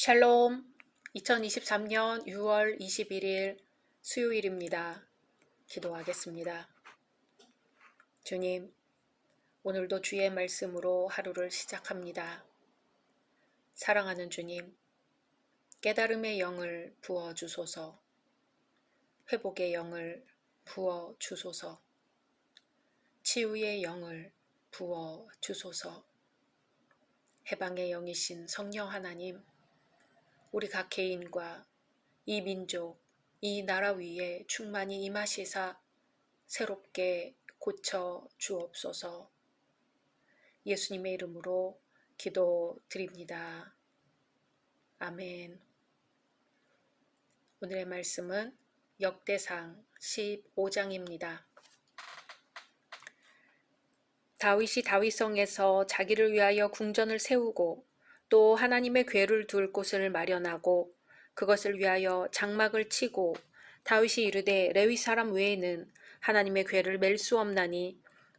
샬롬, 2023년 6월 21일 수요일입니다. 기도하겠습니다. 주님, 오늘도 주의 말씀으로 하루를 시작합니다. 사랑하는 주님, 깨달음의 영을 부어 주소서, 회복의 영을 부어 주소서, 치유의 영을 부어 주소서, 해방의 영이신 성령 하나님, 우리 각 개인과 이 민족, 이 나라 위에 충만히 임하시사 새롭게 고쳐 주옵소서. 예수님의 이름으로 기도드립니다. 아멘. 오늘의 말씀은 역대상 15장입니다. 다윗이 다윗성에서 자기를 위하여 궁전을 세우고 또 하나님의 궤를 둘 곳을 마련하고 그것을 위하여 장막을 치고 다윗이 이르되 레위 사람 외에는 하나님의 궤를 맬 수 없나니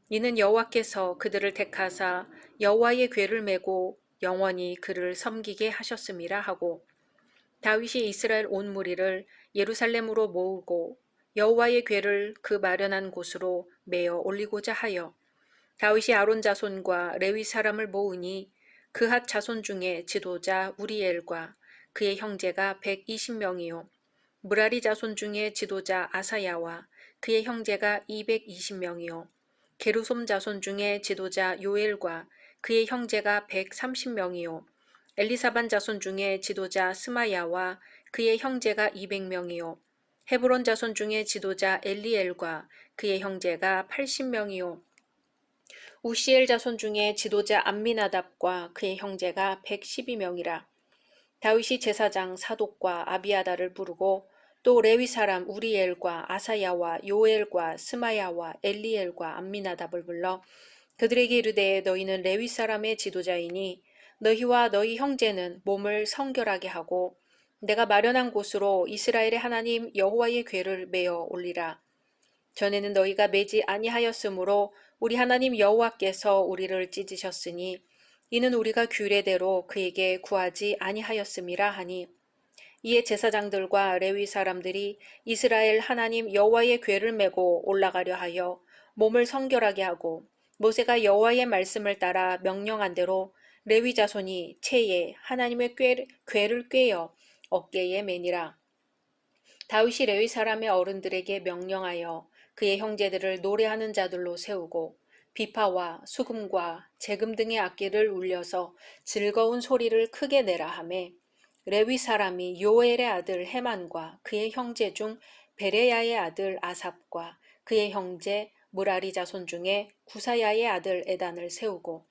이는 여호와께서 그들을 택하사 여호와의 궤를 메고 영원히 그를 섬기게 하셨음이라 하고 다윗이 이스라엘 온 무리를 예루살렘으로 모으고 여호와의 궤를 그 마련한 곳으로 메어 올리고자 하여 다윗이 아론 자손과 레위 사람을 모으니 그핫 자손 중에 지도자 우리엘과 그의 형제가 120명이요 무라리 자손 중에 지도자 아사야와 그의 형제가 220명이요 게르솜 자손 중에 지도자 요엘과 그의 형제가 130명이요 엘리사반 자손 중에 지도자 스마야와 그의 형제가 200명이요 헤브론 자손 중에 지도자 엘리엘과 그의 형제가 80명이요 우시엘 자손 중에 지도자 암미나답과 그의 형제가 112명이라. 다윗이 제사장 사독과 아비아다를 부르고 또 레위 사람 우리엘과 아사야와 요엘과 스마야와 엘리엘과 암미나답을 불러 그들에게 이르되 너희는 레위 사람의 지도자이니 너희와 너희 형제는 몸을 성결하게 하고 내가 마련한 곳으로 이스라엘의 하나님 여호와의 궤를 메어 올리라. 전에는 너희가 매지 아니하였으므로 우리 하나님 여호와께서 우리를 찢으셨으니 이는 우리가 규례대로 그에게 구하지 아니하였음이라 하니 이에 제사장들과 레위 사람들이 이스라엘 하나님 여호와의 궤를 메고 올라가려 하여 몸을 성결하게 하고 모세가 여호와의 말씀을 따라 명령한 대로 레위 자손이 채에 하나님의 궤를 꿰어 어깨에 매니라. 다윗이 레위 사람의 어른들에게 명령하여 그의 형제들을 노래하는 자들로 세우고 비파와 수금과 재금 등의 악기를 울려서 즐거운 소리를 크게 내라 하매 레위 사람이 요엘의 아들 헤만과 그의 형제 중 베레야의 아들 아삽과 그의 형제 무라리 자손 중에 구사야의 아들 에단을 세우고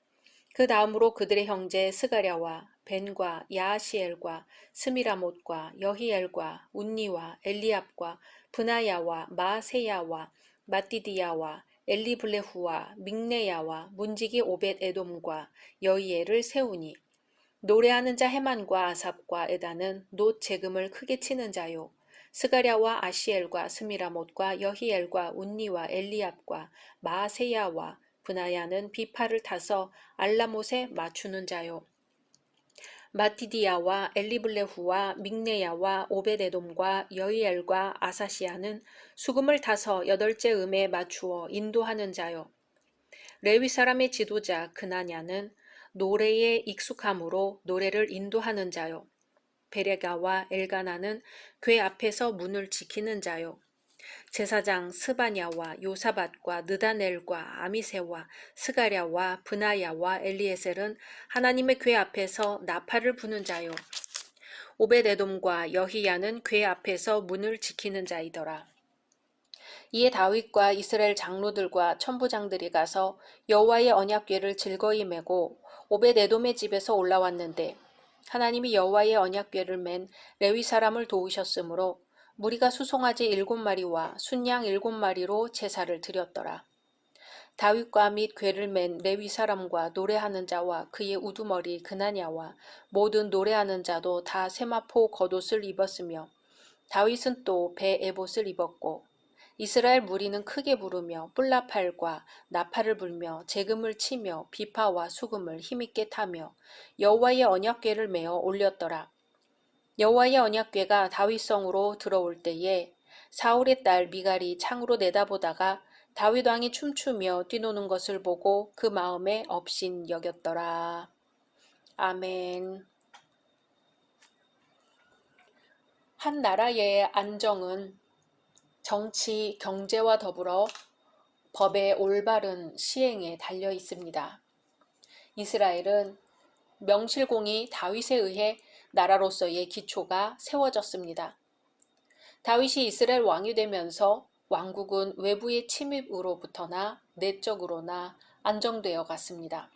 그 다음으로 그들의 형제 스가랴와 벤과 야하시엘과 스미라못과 여히엘과 운니와 엘리압과 브나야와 마세야와 마띠디야와 엘리블레후와 믹네야와 문지기 오벳 에돔과 여히엘을 세우니 노래하는 자 헤만과 아삽과 에단은 놋 재금을 크게 치는 자요 스가랴와 아시엘과 스미라못과 여히엘과 운니와 엘리압과 마세야와 브나야는 비파를 타서 알라못에 맞추는 자요 마티디야와 엘리블레후와 믹네야와 오베데돔과 여이엘과 아사시아는 수금을 타서 8째 음에 맞추어 인도하는 자요. 레위 사람의 지도자 그나냐는 노래에 익숙함으로 노래를 인도하는 자요. 베레가와 엘가나는 궤 앞에서 문을 지키는 자요. 제사장 스바냐와 요사밧과 느다넬과 아미세와 스가랴와 브나야와 엘리에셀은 하나님의 궤 앞에서 나팔을 부는 자요. 오벳에돔과 여히야는 궤 앞에서 문을 지키는 자이더라. 이에 다윗과 이스라엘 장로들과 천부장들이 가서 여호와의 언약궤를 즐거이 메고 오벳에돔의 집에서 올라왔는데 하나님이 여호와의 언약궤를 맨 레위 사람을 도우셨으므로 무리가 수송아지 7마리와 순양 7마리로 제사를 드렸더라. 다윗과 및 궤를 맨 레위 사람과 노래하는 자와 그의 우두머리 그나냐와 모든 노래하는 자도 다 세마포 겉옷을 입었으며 다윗은 또 배 에봇을 입었고 이스라엘 무리는 크게 부르며 뿔나팔과 나팔을 불며 재금을 치며 비파와 수금을 힘있게 타며 여호와의 언약궤를 메어 올렸더라. 여호와의 언약궤가 다윗성으로 들어올 때에 사울의 딸 미갈이 창으로 내다보다가 다윗 왕이 춤추며 뛰노는 것을 보고 그 마음에 업신 여겼더라. 아멘. 한 나라의 안정은 정치, 경제와 더불어 법의 올바른 시행에 달려 있습니다. 이스라엘은 명실공히 다윗에 의해 나라로서의 기초가 세워졌습니다. 다윗이 이스라엘 왕이 되면서 왕국은 외부의 침입으로부터나 내적으로나 안정되어 갔습니다.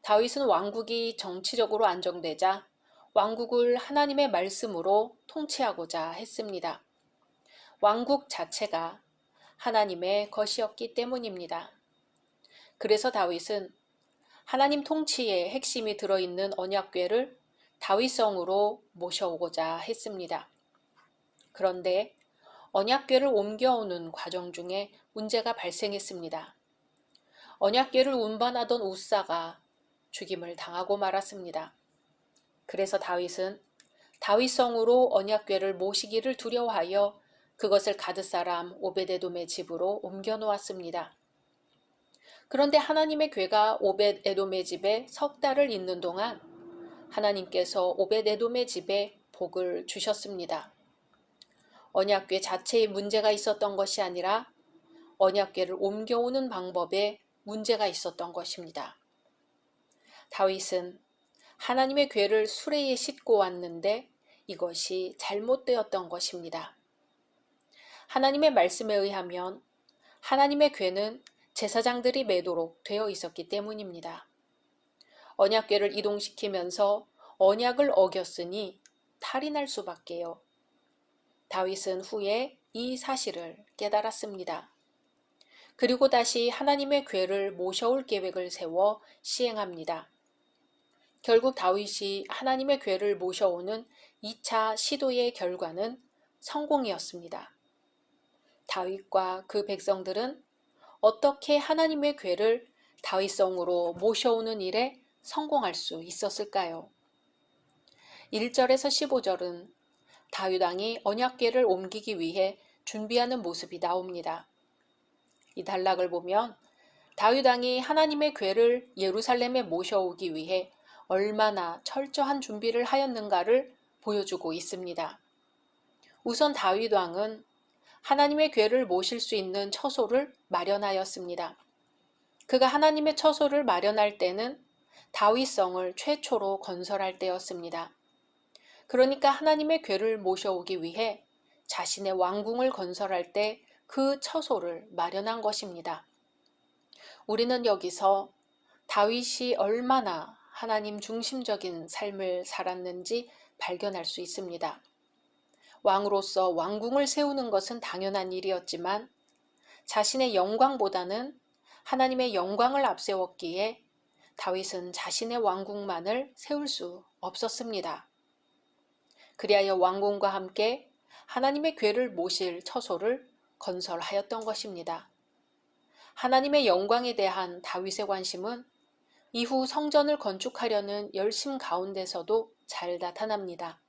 다윗은 왕국이 정치적으로 안정되자 왕국을 하나님의 말씀으로 통치하고자 했습니다. 왕국 자체가 하나님의 것이었기 때문입니다. 그래서 다윗은 하나님 통치의 핵심이 들어있는 언약궤를 다윗성으로 모셔오고자 했습니다. 그런데 언약궤를 옮겨오는 과정 중에 문제가 발생했습니다. 언약궤를 운반하던 우사가 죽임을 당하고 말았습니다. 그래서 다윗은 다윗성으로 언약궤를 모시기를 두려워하여 그것을 가드 사람 오벳에돔의 집으로 옮겨 놓았습니다. 그런데 하나님의 괴가 오벳에돔의 집에 석 달을 있는 동안 하나님께서 오벳에돔의 집에 복을 주셨습니다. 언약궤 자체에 문제가 있었던 것이 아니라 언약궤를 옮겨오는 방법에 문제가 있었던 것입니다. 다윗은 하나님의 궤를 수레에 싣고 왔는데 이것이 잘못되었던 것입니다. 하나님의 말씀에 의하면 하나님의 궤는 제사장들이 매도록 되어 있었기 때문입니다. 언약궤를 이동시키면서 언약을 어겼으니 탈이 날 수밖에요. 다윗은 후에 이 사실을 깨달았습니다. 그리고 다시 하나님의 궤를 모셔올 계획을 세워 시행합니다. 결국 다윗이 하나님의 궤를 모셔오는 2차 시도의 결과는 성공이었습니다. 다윗과 그 백성들은 어떻게 하나님의 궤를 다윗성으로 모셔오는 일에 성공할 수 있었을까요? 1절에서 15절은 다윗 왕이 언약궤를 옮기기 위해 준비하는 모습이 나옵니다. 이 단락을 보면 다윗 왕이 하나님의 궤를 예루살렘에 모셔오기 위해 얼마나 철저한 준비를 하였는가를 보여주고 있습니다. 우선 다윗 왕은 하나님의 궤를 모실 수 있는 처소를 마련하였습니다. 그가 하나님의 처소를 마련할 때는 다윗성을 최초로 건설할 때였습니다. 그러니까 하나님의 궤를 모셔오기 위해 자신의 왕궁을 건설할 때 그 처소를 마련한 것입니다. 우리는 여기서 다윗이 얼마나 하나님 중심적인 삶을 살았는지 발견할 수 있습니다. 왕으로서 왕궁을 세우는 것은 당연한 일이었지만 자신의 영광보다는 하나님의 영광을 앞세웠기에 다윗은 자신의 왕궁만을 세울 수 없었습니다. 그리하여 왕궁과 함께 하나님의 궤를 모실 처소를 건설하였던 것입니다. 하나님의 영광에 대한 다윗의 관심은 이후 성전을 건축하려는 열심 가운데서도 잘 나타납니다.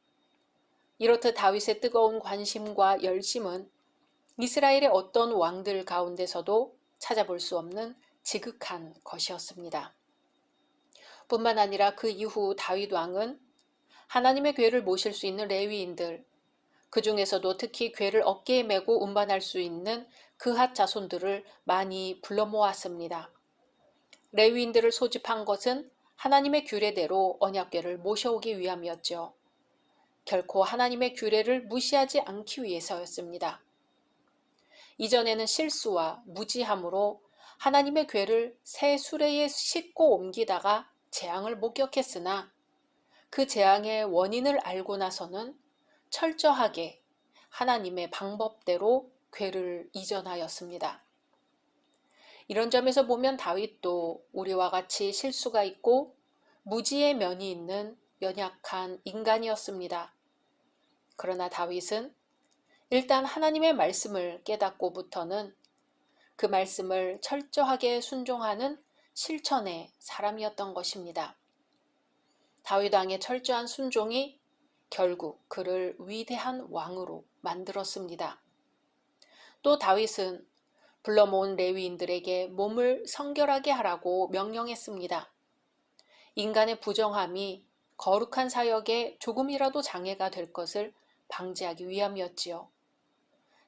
이렇듯 다윗의 뜨거운 관심과 열심은 이스라엘의 어떤 왕들 가운데서도 찾아볼 수 없는 지극한 것이었습니다. 뿐만 아니라 그 이후 다윗 왕은 하나님의 궤를 모실 수 있는 레위인들, 그 중에서도 특히 궤를 어깨에 메고 운반할 수 있는 그핫 자손들을 많이 불러 모았습니다. 레위인들을 소집한 것은 하나님의 규례대로 언약궤를 모셔오기 위함이었죠. 결코 하나님의 규례를 무시하지 않기 위해서였습니다. 이전에는 실수와 무지함으로 하나님의 궤를 새 수레에 싣고 옮기다가 재앙을 목격했으나 그 재앙의 원인을 알고 나서는 철저하게 하나님의 방법대로 궤를 이전하였습니다. 이런 점에서 보면 다윗도 우리와 같이 실수가 있고 무지의 면이 있는 연약한 인간이었습니다. 그러나 다윗은 일단 하나님의 말씀을 깨닫고부터는 그 말씀을 철저하게 순종하는 실천의 사람이었던 것입니다. 다윗 왕의 철저한 순종이 결국 그를 위대한 왕으로 만들었습니다. 또 다윗은 불러 모은 레위인들에게 몸을 성결하게 하라고 명령했습니다. 인간의 부정함이 거룩한 사역에 조금이라도 장애가 될 것을 방지하기 위함이었지요.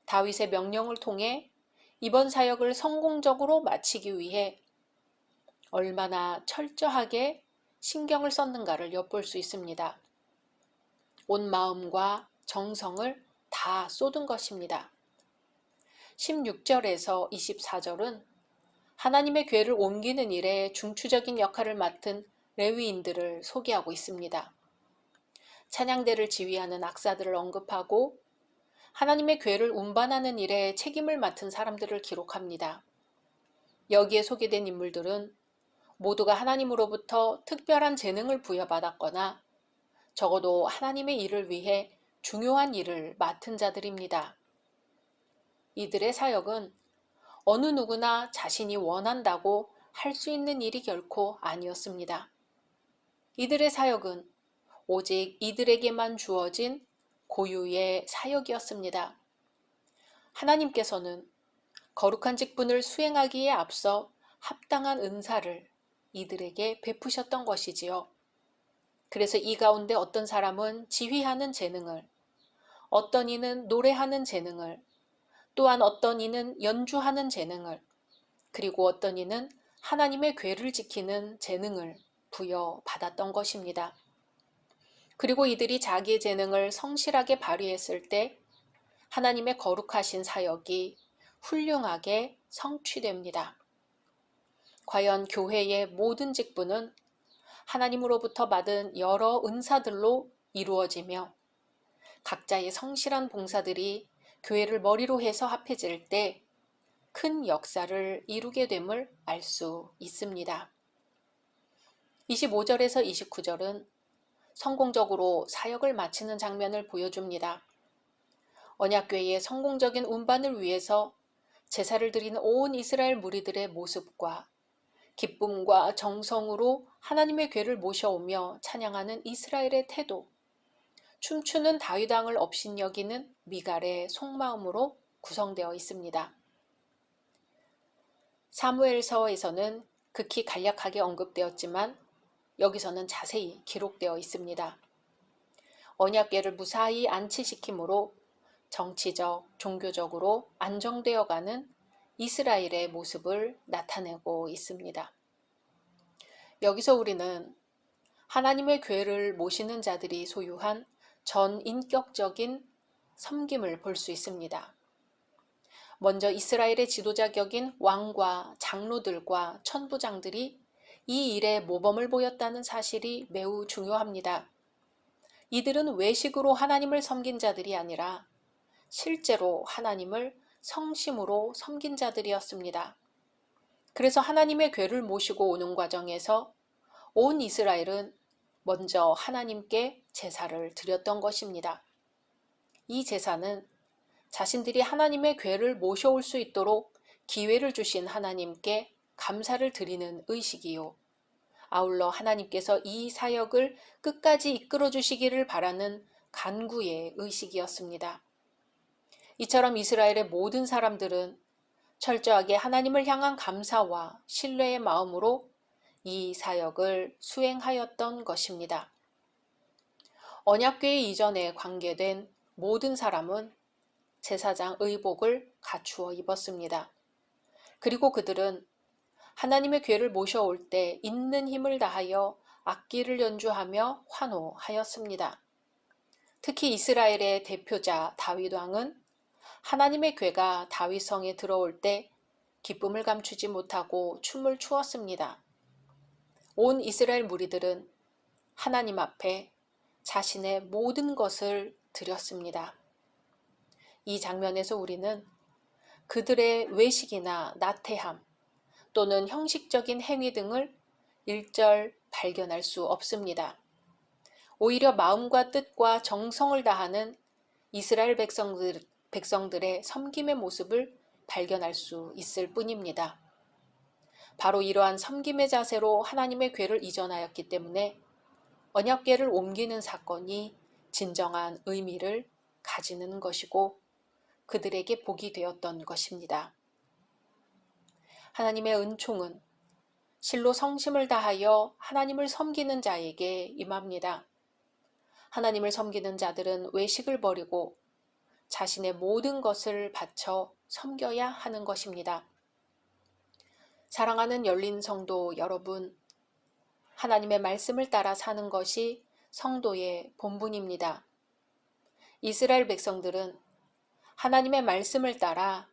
다윗의 명령을 통해 이번 사역을 성공적으로 마치기 위해 얼마나 철저하게 신경을 썼는가를 엿볼 수 있습니다. 온 마음과 정성을 다 쏟은 것입니다. 16절에서 24절은 하나님의 궤를 옮기는 일에 중추적인 역할을 맡은 레위인들을 소개하고 있습니다. 찬양대를 지휘하는 악사들을 언급하고 하나님의 궤를 운반하는 일에 책임을 맡은 사람들을 기록합니다. 여기에 소개된 인물들은 모두가 하나님으로부터 특별한 재능을 부여받았거나 적어도 하나님의 일을 위해 중요한 일을 맡은 자들입니다. 이들의 사역은 어느 누구나 자신이 원한다고 할 수 있는 일이 결코 아니었습니다. 이들의 사역은 오직 이들에게만 주어진 고유의 사역이었습니다. 하나님께서는 거룩한 직분을 수행하기에 앞서 합당한 은사를 이들에게 베푸셨던 것이지요. 그래서 이 가운데 어떤 사람은 지휘하는 재능을, 어떤 이는 노래하는 재능을, 또한 어떤 이는 연주하는 재능을, 그리고 어떤 이는 하나님의 궤를 지키는 재능을 부여받았던 것입니다. 그리고 이들이 자기의 재능을 성실하게 발휘했을 때 하나님의 거룩하신 사역이 훌륭하게 성취됩니다. 과연 교회의 모든 직분은 하나님으로부터 받은 여러 은사들로 이루어지며 각자의 성실한 봉사들이 교회를 머리로 해서 합해질 때 큰 역사를 이루게 됨을 알 수 있습니다. 25절에서 29절은 성공적으로 사역을 마치는 장면을 보여줍니다. 언약궤의 성공적인 운반을 위해서 제사를 드리는 온 이스라엘 무리들의 모습과 기쁨과 정성으로 하나님의 궤를 모셔오며 찬양하는 이스라엘의 태도, 춤추는 다윗 왕을 업신여기는 미갈의 속마음으로 구성되어 있습니다. 사무엘서에서는 극히 간략하게 언급되었지만 여기서는 자세히 기록되어 있습니다. 언약궤를 무사히 안치시킴으로 정치적, 종교적으로 안정되어가는 이스라엘의 모습을 나타내고 있습니다. 여기서 우리는 하나님의 궤를 모시는 자들이 소유한 전인격적인 섬김을 볼 수 있습니다. 먼저 이스라엘의 지도자 격인 왕과 장로들과 천부장들이 이 일에 모범을 보였다는 사실이 매우 중요합니다. 이들은 외식으로 하나님을 섬긴 자들이 아니라 실제로 하나님을 성심으로 섬긴 자들이었습니다. 그래서 하나님의 궤를 모시고 오는 과정에서 온 이스라엘은 먼저 하나님께 제사를 드렸던 것입니다. 이 제사는 자신들이 하나님의 궤를 모셔올 수 있도록 기회를 주신 하나님께 감사를 드리는 의식이요. 아울러 하나님께서 이 사역을 끝까지 이끌어 주시기를 바라는 간구의 의식이었습니다. 이처럼 이스라엘의 모든 사람들은 철저하게 하나님을 향한 감사와 신뢰의 마음으로 이 사역을 수행하였던 것입니다. 언약궤 이전에 관계된 모든 사람은 제사장 의복을 갖추어 입었습니다. 그리고 그들은 하나님의 궤를 모셔올 때 있는 힘을 다하여 악기를 연주하며 환호하였습니다. 특히 이스라엘의 대표자 다윗 왕은 하나님의 궤가 다윗성에 들어올 때 기쁨을 감추지 못하고 춤을 추었습니다. 온 이스라엘 무리들은 하나님 앞에 자신의 모든 것을 드렸습니다. 이 장면에서 우리는 그들의 외식이나 나태함 또는 형식적인 행위 등을 일절 발견할 수 없습니다. 오히려 마음과 뜻과 정성을 다하는 이스라엘 백성들의 섬김의 모습을 발견할 수 있을 뿐입니다. 바로 이러한 섬김의 자세로 하나님의 궤를 이전하였기 때문에 언약궤를 옮기는 사건이 진정한 의미를 가지는 것이고 그들에게 복이 되었던 것입니다. 하나님의 은총은 실로 성심을 다하여 하나님을 섬기는 자에게 임합니다. 하나님을 섬기는 자들은 외식을 버리고 자신의 모든 것을 바쳐 섬겨야 하는 것입니다. 사랑하는 열린 성도 여러분, 하나님의 말씀을 따라 사는 것이 성도의 본분입니다. 이스라엘 백성들은 하나님의 말씀을 따라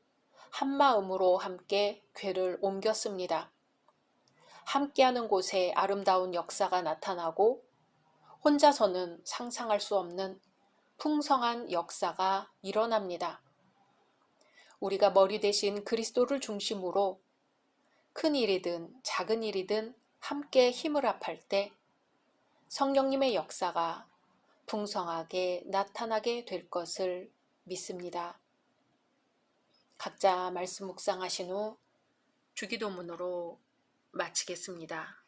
한마음으로 함께 궤를 옮겼습니다. 함께하는 곳에 아름다운 역사가 나타나고 혼자서는 상상할 수 없는 풍성한 역사가 일어납니다. 우리가 머리 대신 그리스도를 중심으로 큰 일이든 작은 일이든 함께 힘을 합할 때 성령님의 역사가 풍성하게 나타나게 될 것을 믿습니다. 각자 말씀 묵상하신 후 주기도문으로 마치겠습니다.